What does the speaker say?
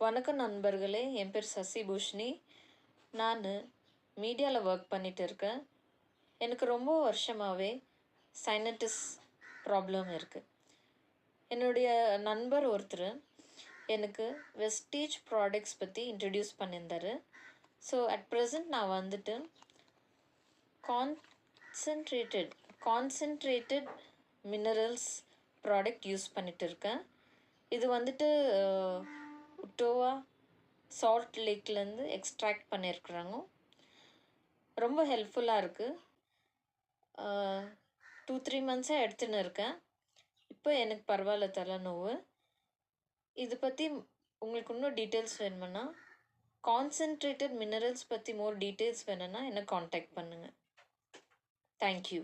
வணக்கம் நண்பர்களே, என் பேர் சசி பூஷினி. நான் மீடியாவில் ஒர்க் பண்ணிட்டு இருக்கேன். எனக்கு ரொம்ப வருஷமாகவே சைனட்டிஸ் ப்ராப்ளம் இருக்குது. என்னுடைய நண்பர் ஒருத்தர் எனக்கு வெஸ்டீஜ் ப்ராடக்ட்ஸ் பற்றி இன்ட்ரடியூஸ் பண்ணியிருந்தார். ஸோ அட் ப்ரெசண்ட் நான் வந்துட்டு கான்சென்ட்ரேட்டட் மினரல்ஸ் ப்ராடக்ட் யூஸ் பண்ணிட்டு இருக்கேன். இது வந்துட்டு உட்டோவா சால்ட் லேக்லேருந்து எக்ஸ்ட்ராக்ட் பண்ணியிருக்குறாங்க. ரொம்ப ஹெல்ப்ஃபுல்லாக இருக்குது. 2-3 மந்த்ஸாக எடுத்துன்னு இருக்கேன். இப்போ எனக்கு பரவாயில்ல தலைநோவு. இது பற்றி உங்களுக்கு இன்னும் டீட்டெயில்ஸ் வேணுமுன்னா, கான்சென்ட்ரேட்டட் மினரல்ஸ் பற்றி மோர் டீட்டெயில்ஸ் வேணும்னா என்னை காண்டாக்ட் பண்ணுங்கள். தேங்க்யூ.